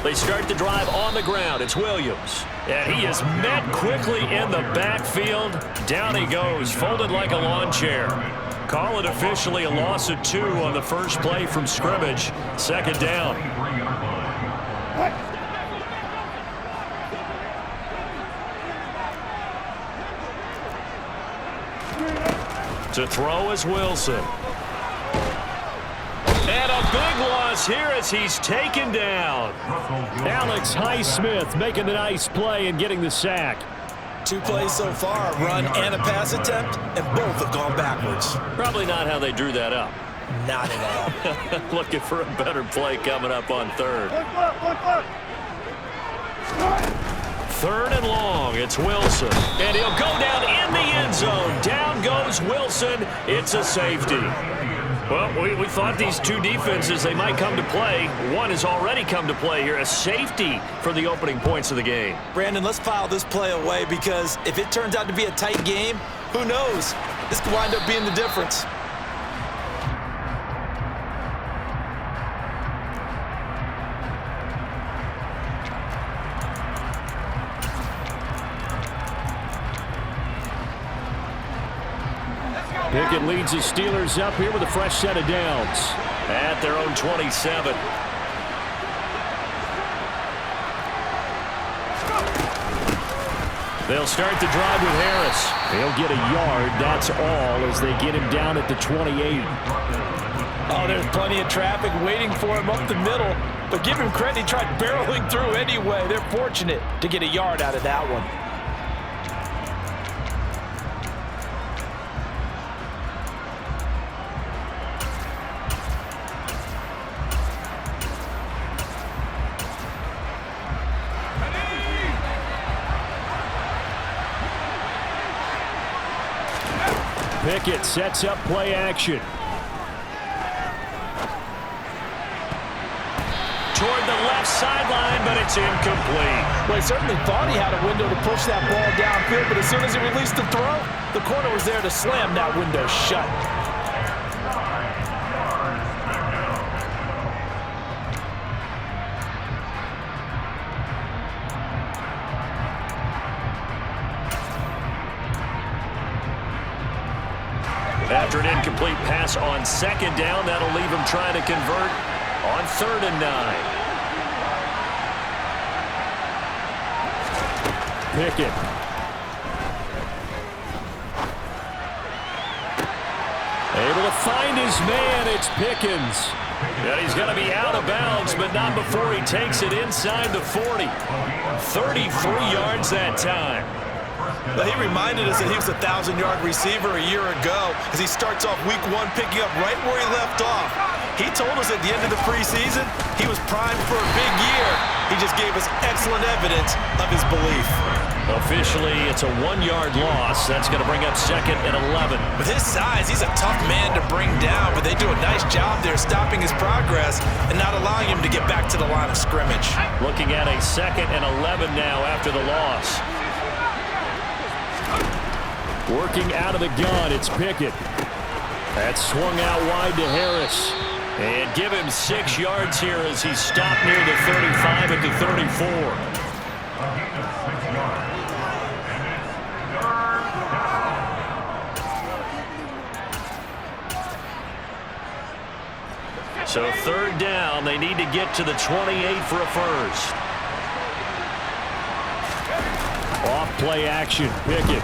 They start the drive on the ground. It's Williams. And he is met quickly in the backfield. Down he goes, folded like a lawn chair. Call it officially a loss of 2 on the first play from scrimmage. Second down. To throw is Wilson. And a big loss here as he's taken down. Alex Highsmith making the nice play and getting the sack. 2 plays so far, a run and a pass attempt, and both have gone backwards. Probably not how they drew that up. Not at all. Looking for a better play coming up on third. Third and long, it's Wilson. And he'll go down in the end zone. Down goes Wilson. It's a safety. Well, we thought these two defenses, they might come to play. One has already come to play here, a safety for the opening points of the game. Brandon, let's file this play away because if it turns out to be a tight game, who knows? This could wind up being the difference. Pickett leads the Steelers up here with a fresh set of downs at their own 27. They'll start the drive with Harris. He'll get a yard, that's all, as they get him down at the 28. Oh, there's plenty of traffic waiting for him up the middle. But give him credit, he tried barreling through anyway. They're fortunate to get a yard out of that one. Pickett sets up play action. Toward the left sideline, but it's incomplete. Well, he certainly thought he had a window to push that ball downfield, but as soon as he released the throw, the corner was there to slam that window shut. After an incomplete pass on second down, that'll leave him trying to convert on 3rd and 9. Pickett. Able to find his man, it's Pickens. And he's going to be out of bounds, but not before he takes it inside the 40. 33 yards that time. Well, he reminded us that he was a 1,000-yard receiver a year ago as he starts off week 1 picking up right where he left off. He told us at the end of the preseason he was primed for a big year. He just gave us excellent evidence of his belief. Officially, it's a 1-yard loss. That's going to bring up 2nd and 11. With his size, he's a tough man to bring down, but they do a nice job there stopping his progress and not allowing him to get back to the line of scrimmage. Looking at a 2nd and 11 now after the loss. Working out of the gun, it's Pickett. That's swung out wide to Harris. And give him 6 yards here as he's stopped near the 35 at the 34. So 3rd down, they need to get to the 28 for a first. Off play action, Pickett.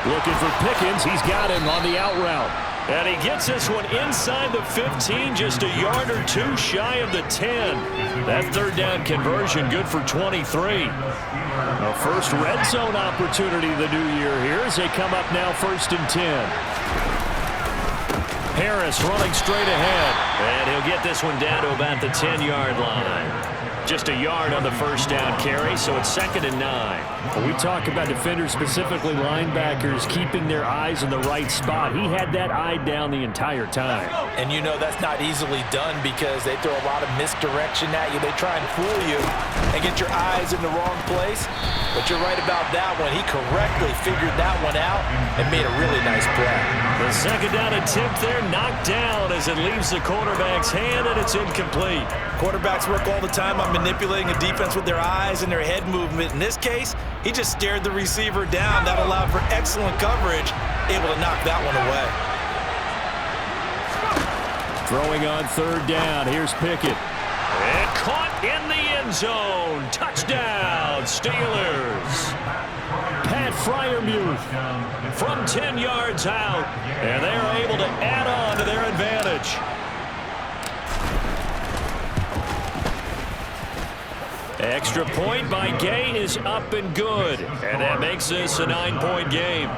Looking for Pickens. He's got him on the out route. And he gets this one inside the 15, just a yard or 2 shy of the 10. That 3rd down conversion good for 23. A first red zone opportunity the new year here as they come up now 1st and 10. Harris running straight ahead. And he'll get this one down to about the 10-yard line. Just a yard on the first down carry, so it's 2nd and 9. When we talk about defenders, specifically linebackers, keeping their eyes in the right spot. He had that eye down the entire time. And you know that's not easily done because they throw a lot of misdirection at you. They try and fool you and get your eyes in the wrong place. but you're right about that one. He correctly figured that one out and made a really nice play. The second down attempt there knocked down as it leaves the quarterback's hand, and it's incomplete. Quarterbacks work all the time on manipulating a defense with their eyes and their head movement. In this case, he just stared the receiver down. That allowed for excellent coverage, able to knock that one away. Throwing on third down, here's Pickett. And caught in the end zone. Touchdown, Steelers. Pat Freiermuth from 10 yards out, and they are able to add on to their advantage. Extra point by Gay is up and good, and that makes this a 9-point game.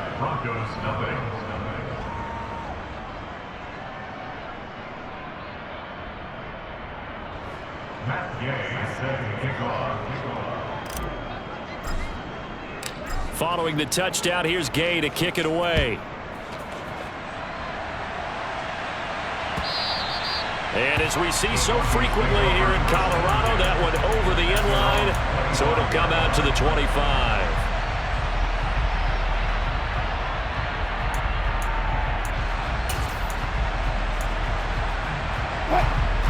Following the touchdown, here's Gay to kick it away. And as we see so frequently here in Colorado, that one over the end line, so it'll come out to the 25.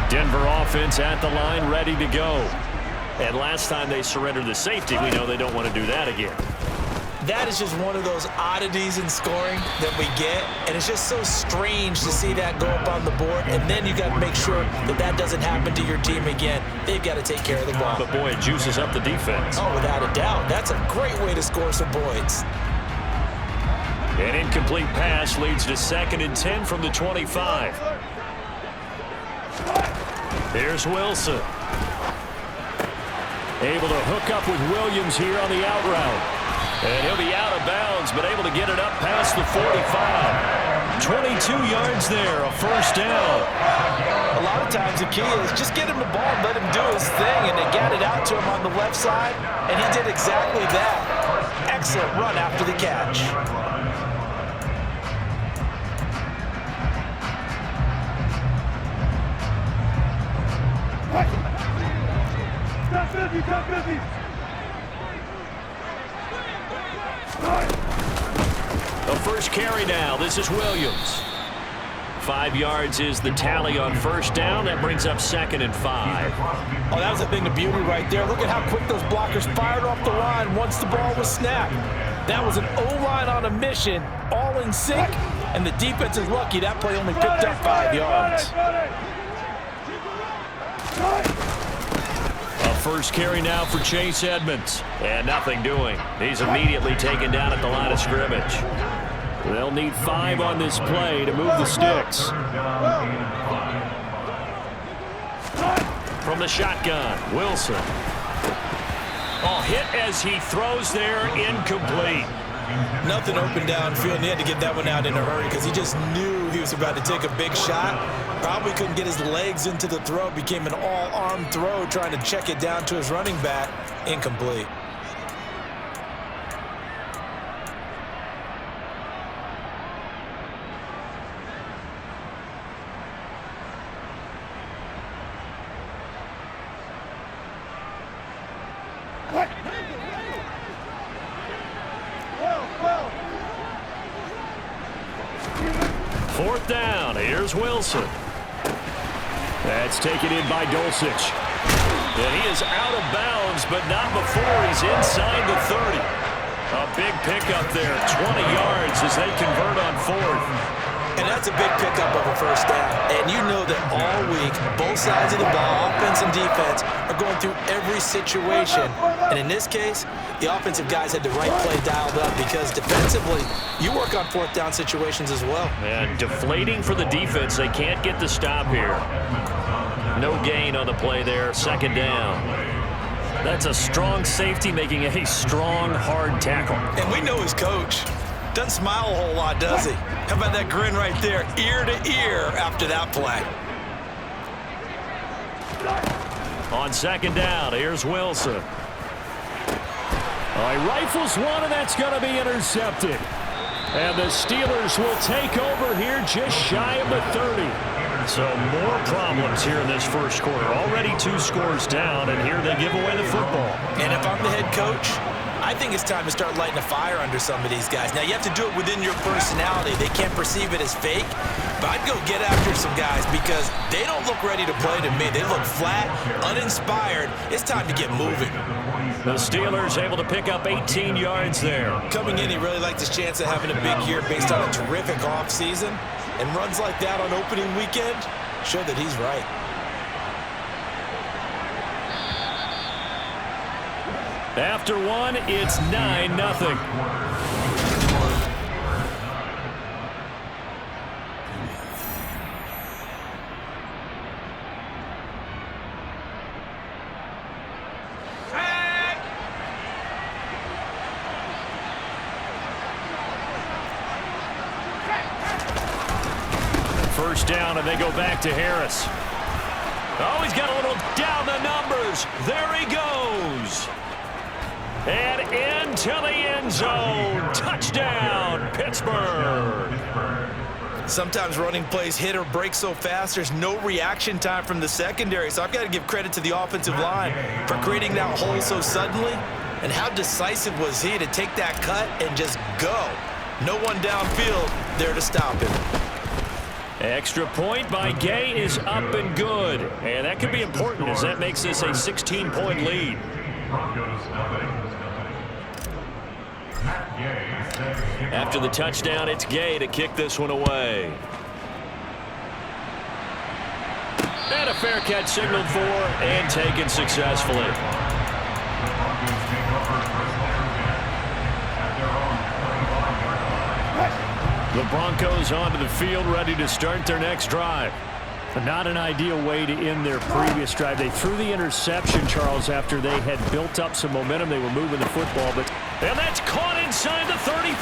Denver offense at the line, ready to go. And last time they surrendered the safety, we know they don't want to do that again. That is just one of those oddities in scoring that we get, and it's just so strange to see that go up on the board, and then you got to make sure that that doesn't happen to your team again. They've got to take care of the ball. But boy, it juices up the defense. Oh, without a doubt. That's a great way to score some points. An incomplete pass leads to 2nd and 10 from the 25. Here's Wilson. Able to hook up with Williams here on the out route. And he'll be out of bounds, but able to get it up past the 45. 22 yards there, a first down. A lot of times the key is just get him the ball and let him do his thing, and they got it out to him on the left side, and he did exactly that. Excellent run after the catch. Stop busy. The first carry now. This is Williams. 5 yards is the tally on first down. That brings up 2nd and 5. Oh, that was a thing of beauty right there. Look at how quick those blockers fired off the line once the ball was snapped. That was an O-line on a mission, all in sync, and the defense is lucky that play only picked up 5 yards. A first carry now for Chase Edmonds. And nothing doing. He's immediately taken down at the line of scrimmage. They'll need 5 on this play to move the sticks. From the shotgun, Wilson. Oh, hit as he throws there, incomplete. Nothing open downfield, and he had to get that one out in a hurry because he just knew he was about to take a big shot. Probably couldn't get his legs into the throw. Became an all-arm throw trying to check it down to his running back. Incomplete. Fourth down, here's Wilson. That's taken in by Dulcich. And he is out of bounds, but not before he's inside the 30. A big pickup there, 20 yards as they convert on 4th. And that's a big pickup of a first down. And you know that all week, both sides of the ball, offense and defense, are going through every situation. And in this case, the offensive guys had the right play dialed up because defensively, you work on 4th down situations as well. And deflating for the defense. They can't get the stop here. No gain on the play there, 2nd down. That's a strong safety making a strong, hard tackle. And we know his coach. Doesn't smile a whole lot, does he? How about that grin right there, ear to ear after that play? On 2nd down, here's Wilson. Oh, he rifles one, and that's going to be intercepted. And the Steelers will take over here just shy of the 30. So more problems here in this first quarter. Already 2 scores down, and here they give away the football. And if I'm the head coach, I think it's time to start lighting a fire under some of these guys. Now, you have to do it within your personality. They can't perceive it as fake, but I'd go get after some guys because they don't look ready to play to me. They look flat, uninspired. It's time to get moving. The Steelers able to pick up 18 yards there. Coming in, he really liked his chance of having a big year based on a terrific offseason. And runs like that on opening weekend show that he's right. After one, it's 9-0. First down, and they go back to Harris. Oh, he's got a little down the numbers. There he goes. And into the end zone. Touchdown, Pittsburgh. Sometimes running plays hit or break so fast, there's no reaction time from the secondary. So I've got to give credit to the offensive line for creating that hole so suddenly. And how decisive was he to take that cut and just go. No one downfield there to stop him. Extra point by Gay is up and good. And that could be important as that makes this a 16-point lead. After the touchdown, it's Gay to kick this one away. And a fair catch signaled for and taken successfully. The Broncos onto the field, ready to start their next drive. Not an ideal way to end their previous drive. They threw the interception, Charles, after they had built up some momentum. They were moving the football, and that's caught inside the 35.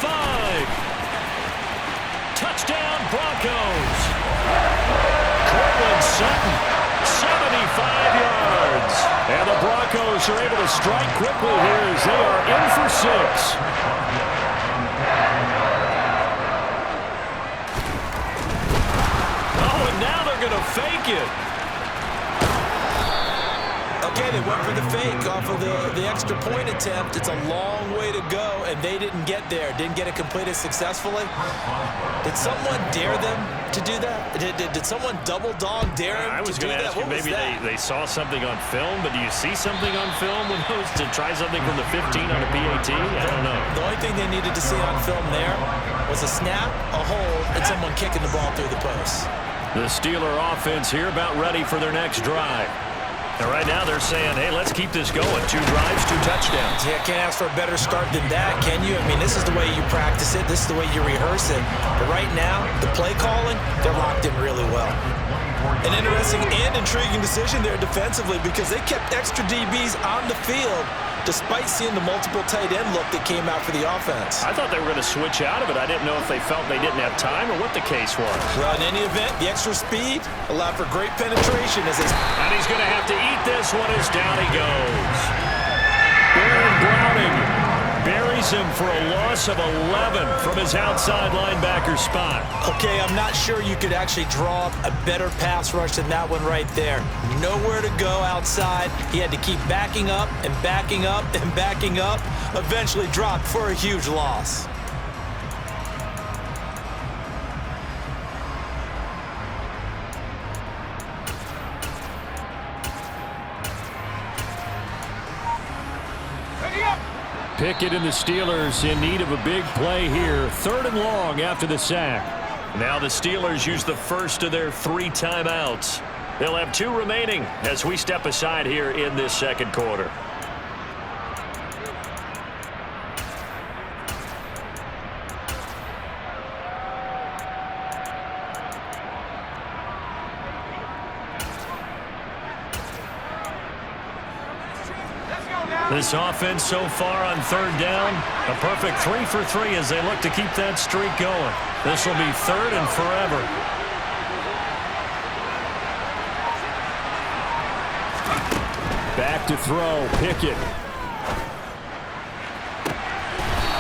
Touchdown, Broncos. Cortland Sutton, 75 yards. And the Broncos are able to strike quickly here as they are in for 6. Now they're going to fake it. Okay, they went for the fake off of the extra point attempt. It's a long way to go, and they didn't get there. Didn't get it completed successfully. Did someone dare them to do that? Did someone double dog dare them I was to do going to that? ask you, maybe they saw something on film, but do you see something on film with those to try something from the 15 on a PAT? I don't know. The only thing they needed to see on film there was a snap, a hold, and someone kicking the ball through the post. The Steeler offense here about ready for their next drive. And right now they're saying, hey, let's keep this going. 2 drives, 2 touchdowns. Yeah, can't ask for a better start than that, can you? I mean, this is the way you practice it. This is the way you rehearse it. But right now, the play calling, they're locked in really well. An interesting and intriguing decision there defensively because they kept extra DBs on the field despite seeing the multiple tight end look that came out for the offense. I thought they were going to switch out of it. I didn't know if they felt they didn't have time or what the case was. Well, in any event, the extra speed allowed for great penetration as they... And he's going to have to eat this one as down he goes. Baron Browning buries him for a loss of 11 from his outside linebacker spot. Okay, I'm not sure you could actually draw up a better pass rush than that one right there. Nowhere to go outside. He had to keep backing up and backing up and backing up. Eventually dropped for a huge loss. Pickett and the Steelers in need of a big play here. 3rd and long after the sack. Now the Steelers use the first of their 3 timeouts. They'll have 2 remaining as we step aside here in this second quarter. This offense so far on 3rd down, a perfect 3 for 3 as they look to keep that streak going. This will be 3rd and forever. Back to throw, Pickett.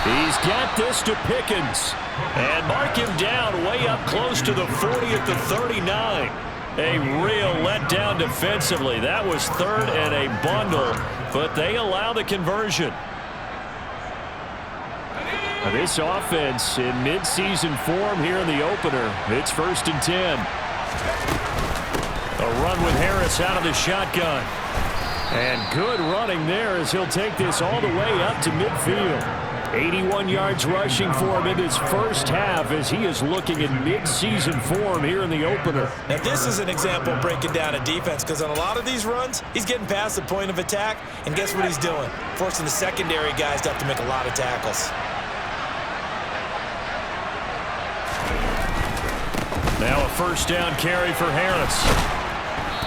He's got this to Pickens. And mark him down way up close to the 40 at the 39. A real letdown defensively. That was 3rd and a bundle, but they allow the conversion. This offense in mid-season form here in the opener. It's 1st and 10. A run with Harris out of the shotgun. And good running there as he'll take this all the way up to midfield. 81 yards rushing for him in his first half as he is looking in mid-season form here in the opener. Now this is an example of breaking down a defense, because on a lot of these runs, he's getting past the point of attack, and guess what he's doing? Forcing the secondary guys to have to make a lot of tackles. Now a 1st down carry for Harris.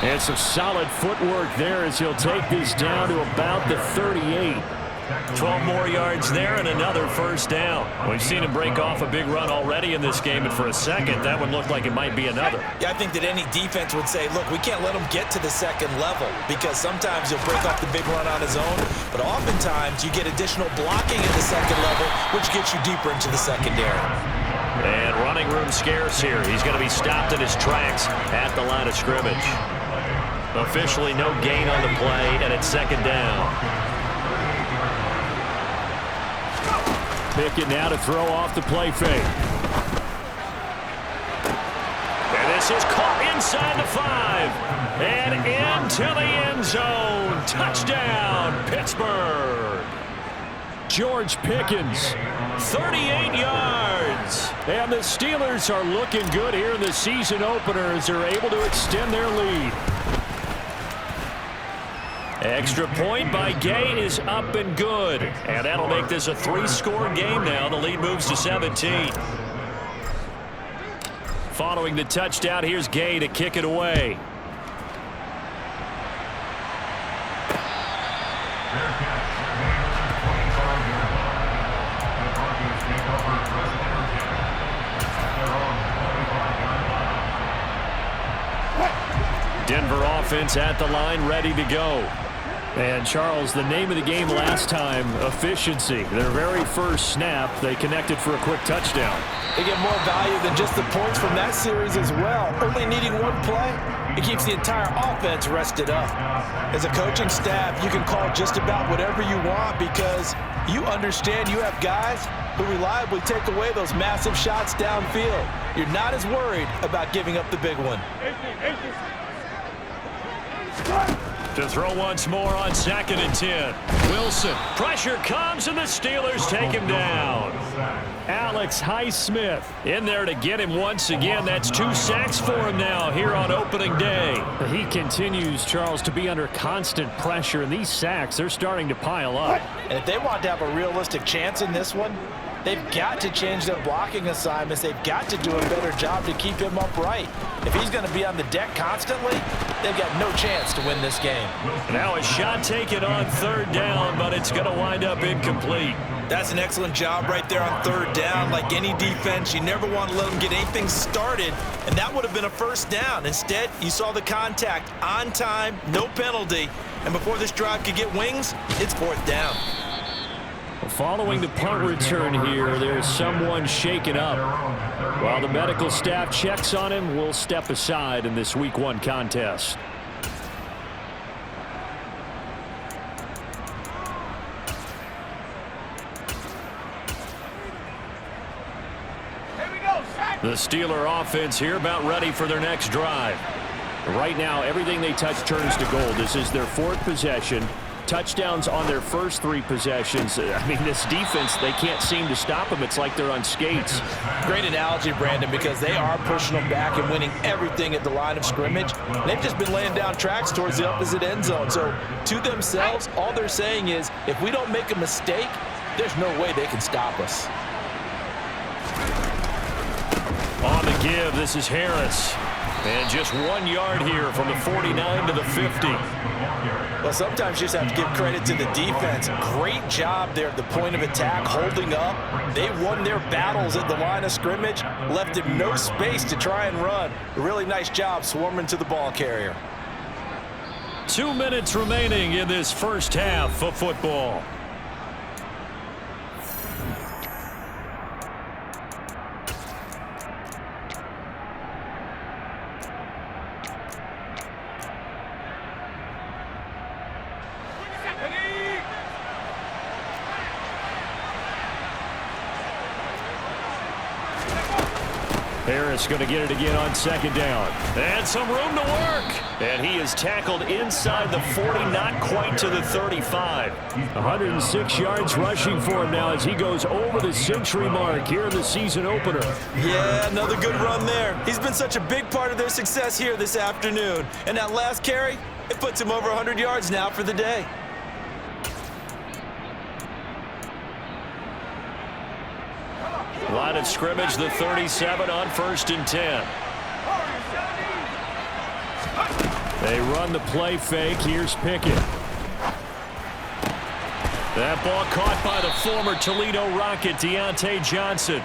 And some solid footwork there as he'll take this down to about the 38. 12 more yards there and another 1st down. We've seen him break off a big run already in this game, and for a second, that would look like it might be another. Yeah, I think that any defense would say, look, we can't let him get to the second level, because sometimes he'll break off the big run on his own, but oftentimes you get additional blocking at the second level, which gets you deeper into the secondary. And running room scarce here. He's going to be stopped in his tracks at the line of scrimmage. Officially no gain on the play, and it's 2nd down. Pickett now to throw off the play fake. And this is caught inside the 5. And into the end zone. Touchdown, Pittsburgh. George Pickens, 38 yards. And the Steelers are looking good here in the season opener as they're able to extend their lead. Extra point by Gay is up and good. And that'll make this a 3-score game now. The lead moves to 17. Following the touchdown, here's Gay to kick it away. Denver offense at the line, ready to go. And, Charles, the name of the game last time, efficiency. Their very first snap, they connected for a quick touchdown. They get more value than just the points from that series as well. Only needing one play, it keeps the entire offense rested up. As a coaching staff, you can call just about whatever you want, because you understand you have guys who reliably take away those massive shots downfield. You're not as worried about giving up the big one. To throw once more on 2nd and 10. Wilson. Pressure comes, and the Steelers take him down. Alex Highsmith in there to get him once again. That's 2 sacks for him now here on opening day. He continues, Charles, to be under constant pressure, and these sacks, they're starting to pile up. And if they want to have a realistic chance in this one, they've got to change their blocking assignments. They've got to do a better job to keep him upright. If he's going to be on the deck constantly, they've got no chance to win this game. Now a shot taken on 3rd down, but it's going to wind up incomplete. That's an excellent job right there on 3rd down. Like any defense, you never want to let them get anything started, and that would have been a 1st down. Instead, you saw the contact on time, no penalty, and before this drive could get wings, it's 4th down. Following the punt return here, there's someone shaken up. While the medical staff checks on him, we'll step aside in this Week 1 contest. The Steeler offense here about ready for their next drive. Right now, everything they touch turns to gold. This is their 4th possession. Touchdowns on their first 3 possessions. I mean, this defense, they can't seem to stop them. It's like they're on skates. Great analogy, Brandon, because they are pushing them back and winning everything at the line of scrimmage. They've just been laying down tracks towards the opposite end zone. So, to themselves, all they're saying is, if we don't make a mistake, there's no way they can stop us. On the give, this is Harris. And just 1 yard here from the 49 to the 50. Well, sometimes you just have to give credit to the defense. Great job there at the point of attack, holding up. They won their battles at the line of scrimmage, left him no space to try and run. A really nice job swarming to the ball carrier. 2 minutes remaining in this first half of football. Harris going to get it again on second down. And some room to work. And he is tackled inside the 40, not quite to the 35. 106 yards rushing for him now as he goes over the century mark here in the season opener. Yeah, another good run there. He's been such a big part of their success here this afternoon. And that last carry, it puts him over 100 yards now for the day. Line of scrimmage, the 37 on 1st and 10. They run the play fake. Here's Pickett. That ball caught by the former Toledo Rocket, Deontay Johnson.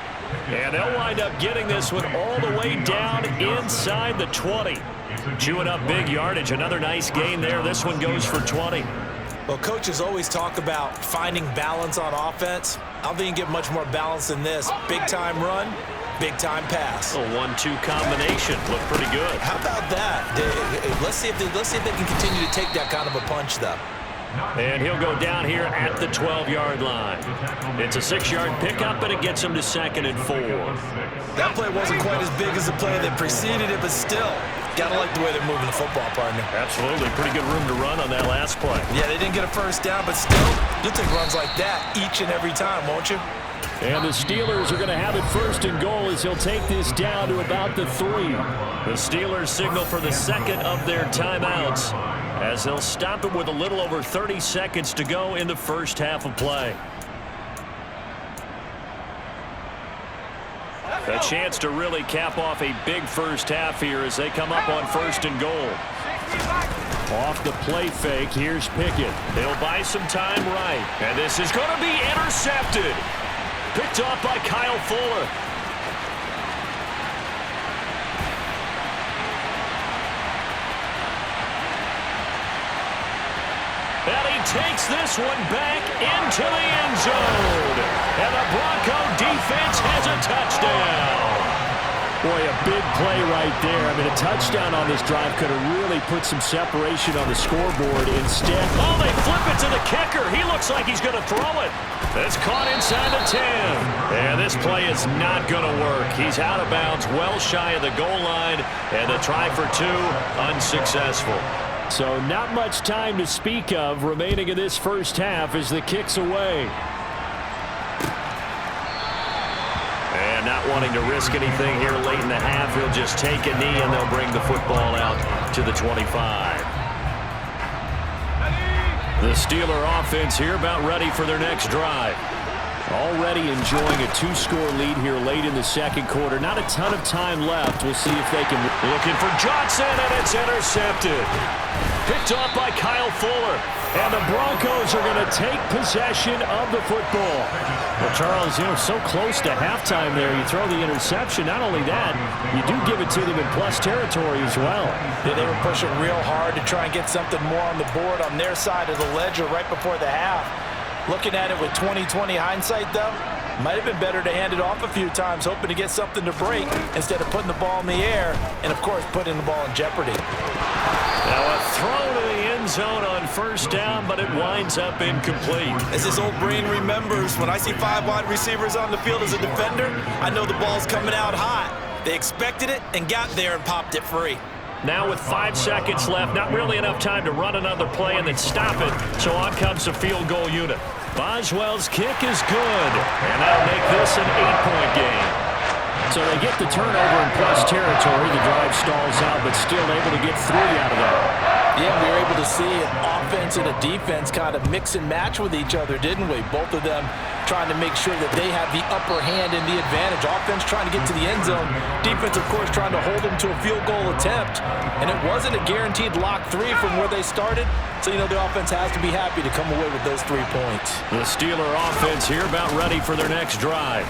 And they'll wind up getting this one all the way down inside the 20. Chewing up big yardage. Another nice gain there. This one goes for 20. Well, coaches always talk about finding balance on offense. I don't think you get much more balance than this. Big-time run, big-time pass. A 1-2 combination. Looked pretty good. How about that? Let's see if they can continue to take that kind of a punch, though. And he'll go down here at the 12-yard line. It's a 6-yard pickup, and it gets him to 2nd and 4. That play wasn't quite as big as the play that preceded it, but still, gotta like the way they're moving the football, partner. Absolutely. Pretty good room to run on that last play. Yeah, they didn't get a first down, but still, you'll take runs like that each and every time, won't you? And the Steelers are going to have it 1st and goal as he'll take this down to about the 3. The Steelers signal for the second of their timeouts as they'll stop it with a little over 30 seconds to go in the first half of play. A chance to really cap off a big first half here as they come up on 1st and goal. Off the play fake, here's Pickett. They'll buy some time right. And this is going to be intercepted. Picked off by Kyle Fuller. And he takes this one back into the end zone. And the Bronco defense has a touchdown. Boy, a big play right there. I mean, a touchdown on this drive could have really put some separation on the scoreboard. Instead, oh, they flip it to the kicker. He looks like he's going to throw it. It's caught inside the 10. And this play is not going to work. He's out of bounds, well shy of the goal line. And the try for 2, unsuccessful. So not much time to speak of remaining in this first half as the kick's away. And not wanting to risk anything here late in the half, he'll just take a knee and they'll bring the football out to the 25. The Steeler offense here about ready for their next drive. Already enjoying a 2-score lead here late in the second quarter. Not a ton of time left. We'll see if they can. Looking for Johnson, and it's intercepted. Picked off by Kyle Fuller. And the Broncos are going to take possession of the football. Well, Charles, so close to halftime there. You throw the interception. Not only that, you do give it to them in plus territory as well. Yeah, they were pushing real hard to try and get something more on the board on their side of the ledger right before the half. Looking at it with 20/20 hindsight, though, might have been better to hand it off a few times, hoping to get something to break instead of putting the ball in the air and, of course, putting the ball in jeopardy. Now a throw to the end zone on 1st down, but it winds up incomplete. As this old brain remembers, when I see 5 wide receivers on the field as a defender, I know the ball's coming out hot. They expected it and got there and popped it free. Now with 5 seconds left, not really enough time to run another play and then stop it, so on comes the field goal unit. Boswell's kick is good, and that'll make this an 8-point game. So they get the turnover in plus territory. The drive stalls out, but still able to get 3 out of that. Yeah, we were able to see an offense and a defense kind of mix and match with each other, didn't we? Both of them trying to make sure that they have the upper hand and the advantage. Offense trying to get to the end zone. Defense, of course, trying to hold them to a field goal attempt. And it wasn't a guaranteed lock 3 from where they started. So, the offense has to be happy to come away with those 3 points. The Steeler offense here about ready for their next drive.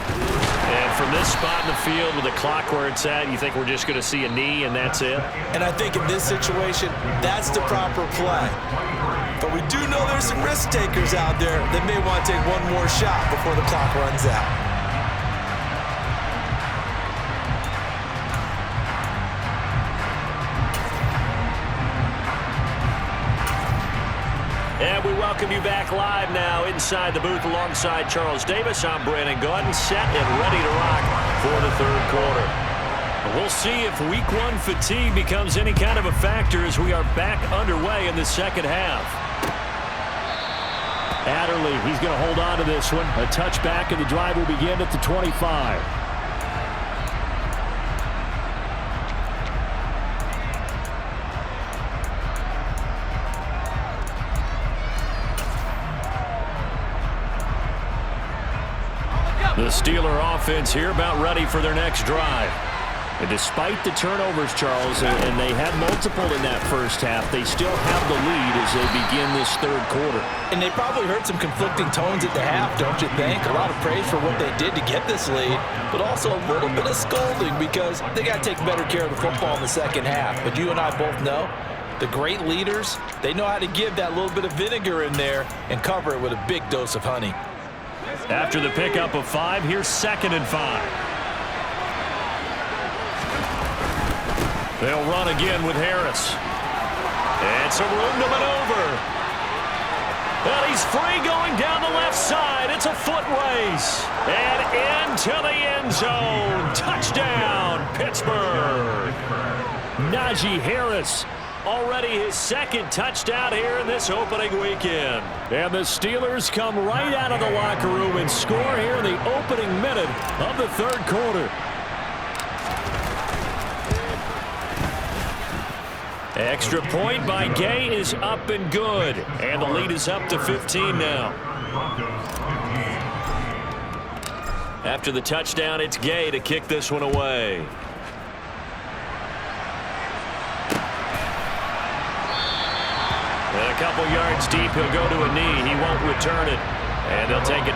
And from this spot in the field with the clock where it's at, you think we're just going to see a knee and that's it? And I think in this situation, that's the proper play. But we do know there's some risk takers out there that may want to take one more shot before the clock runs out. And we welcome you back live now inside the booth alongside Charles Davis. I'm Brandon Gaudin, set and ready to rock for the third quarter. We'll see if week one fatigue becomes any kind of a factor as we are back underway in the second half. Adderley, he's going to hold on to this one. A touchback, and the drive will begin at the 25. The Steeler offense here about ready for their next drive. And despite the turnovers, Charles, and they had multiple in that first half, they still have the lead as they begin this third quarter. And they probably heard some conflicting tones at the half, don't you think? A lot of praise for what they did to get this lead, but also a little bit of scolding because they got to take better care of the football in the second half. But you and I both know the great leaders, they know how to give that little bit of vinegar in there and cover it with a big dose of honey. After the pickup of 5, here's 2nd and 5. They'll run again with Harris. And some room to maneuver. And he's free going down the left side. It's a foot race. And into the end zone. Touchdown, Pittsburgh. Najee Harris. Already his 2nd touchdown here in this opening weekend. And the Steelers come right out of the locker room and score here in the opening minute of the third quarter. Extra point by Gay is up and good. And the lead is up to 15 now. After the touchdown, it's Gay to kick this one away. And a couple yards deep, he'll go to a knee. He won't return it. And they'll take it.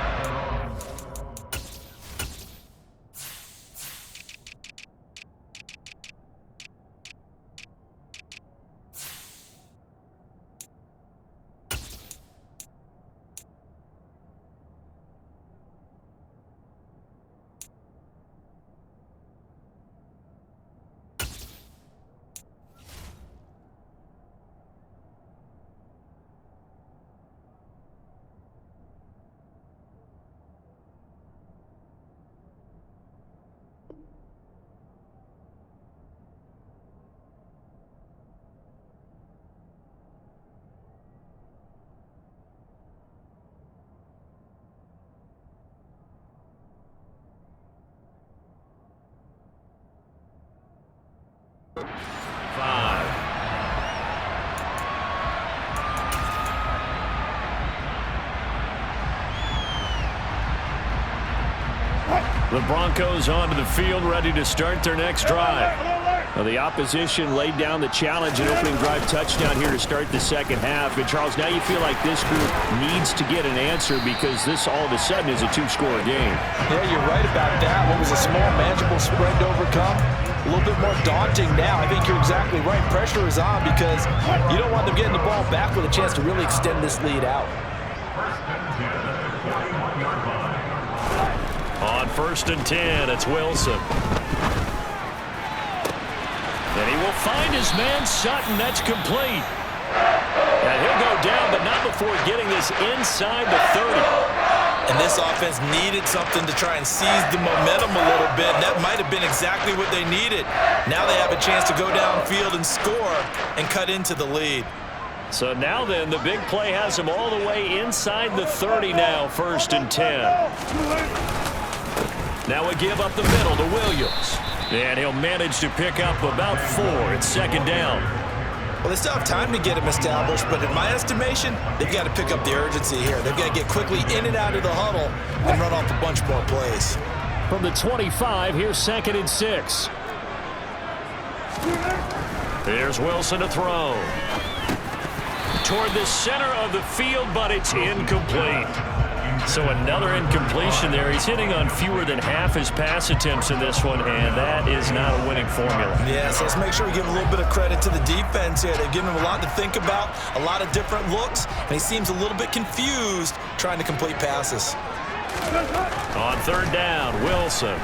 The Broncos onto the field, ready to start their next drive. Well, the opposition laid down the challenge and opening drive touchdown here to start the second half. And, Charles, now you feel like this group needs to get an answer because this all of a sudden is a 2-score game. Yeah, you're right about that. What was a small, manageable spread to overcome? A little bit more daunting now. I think you're exactly right. Pressure is on because you don't want them getting the ball back with a chance to really extend this lead out. On 1st and 10, it's Wilson. And he will find his man Sutton. That's complete. And he'll go down, but not before getting this inside the 30. And this offense needed something to try and seize the momentum a little bit. And that might have been exactly what they needed. Now they have a chance to go downfield and score and cut into the lead. So now then, the big play has him all the way inside the 30 now, 1st and 10. Now a give up the middle to Williams. And he'll manage to pick up about 4. It's 2nd down. Well, they still have time to get him established, but in my estimation, they've got to pick up the urgency here. They've got to get quickly in and out of the huddle and run off a bunch more plays. From the 25, here's 2nd and 6. Here's Wilson to throw. Toward the center of the field, but it's incomplete. So another incompletion there. He's hitting on fewer than half his pass attempts in this one, and that is not a winning formula. Yeah, so let's make sure we give a little bit of credit to the defense here. They've given him a lot to think about, a lot of different looks, and he seems a little bit confused trying to complete passes. On 3rd down, Wilson.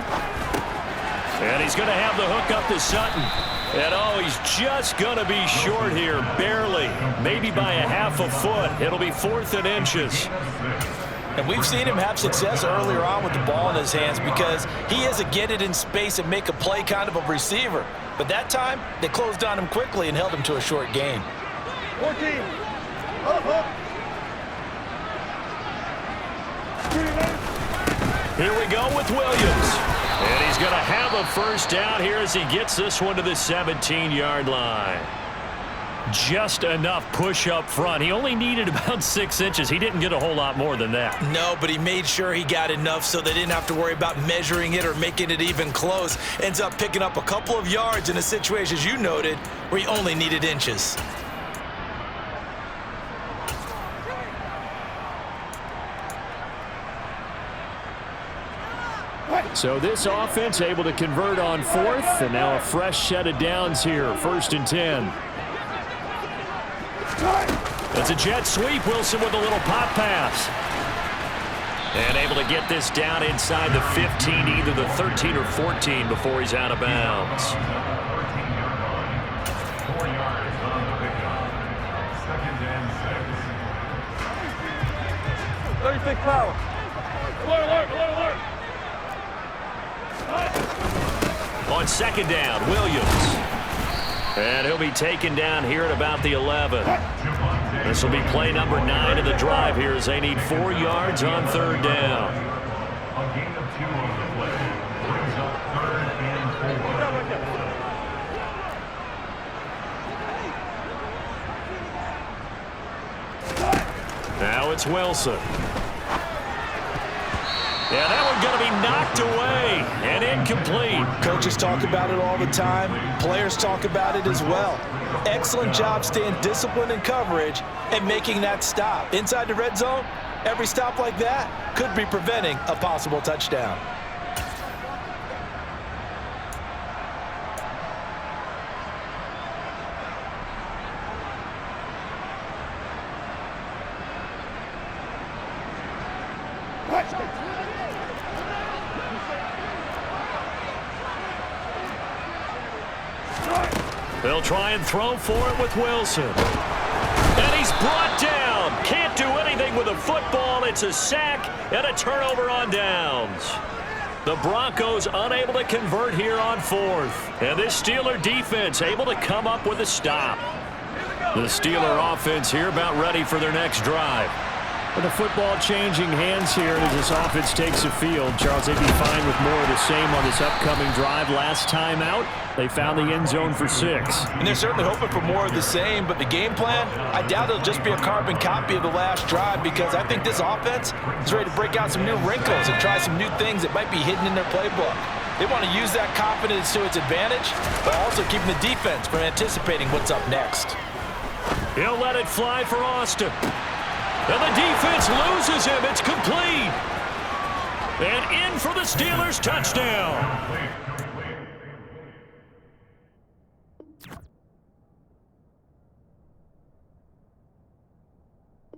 And he's going to have the hook up to Sutton. And, oh, he's just going to be short here, barely, maybe by a half a foot. It'll be 4th and inches. And we've seen him have success earlier on with the ball in his hands because he is a get it in space and make a play kind of a receiver. But that time, they closed on him quickly and held him to a short gain. 14. Here we go with Williams. And he's going to have a first down here as he gets this one to the 17-yard line. Just enough push up front. He only needed about 6 inches. He didn't get a whole lot more than that. No, but he made sure he got enough so they didn't have to worry about measuring it or making it even close. Ends up picking up a couple of yards in a situation, as you noted, where he only needed inches. So this offense able to convert on 4th, and now a fresh set of downs here, 1st and 10. It's a jet sweep. Wilson with a little pop pass. And able to get this down inside the 15, either the 13 or 14 before he's out of bounds. 36 power. Alert. On 2nd down, Williams. And he'll be taken down here at about the 11. This will be play number 9 of the drive here as they need 4 yards on 3rd down. A gain of 2 on the play brings up 3rd and 4. Now it's Wilson. Yeah, that one going to be knocked away and incomplete. Coaches talk about it all the time. Players talk about it as well. Excellent job staying disciplined in coverage and making that stop. Inside the red zone, every stop like that could be preventing a possible touchdown. They'll try and throw for it with Wilson. And he's brought down. Can't do anything with a football. It's a sack and a turnover on downs. The Broncos unable to convert here on 4th. And this Steeler defense able to come up with a stop. The Steeler offense here about ready for their next drive. With the football changing hands here as this offense takes the field, Charles, they'd be fine with more of the same on this upcoming drive. Last time out, they found the end zone for 6. And they're certainly hoping for more of the same, but the game plan, I doubt it'll just be a carbon copy of the last drive because I think this offense is ready to break out some new wrinkles and try some new things that might be hidden in their playbook. They want to use that confidence to its advantage, but also keeping the defense from anticipating what's up next. He'll let it fly for Austin. And the defense loses him. It's complete. And in for the Steelers touchdown.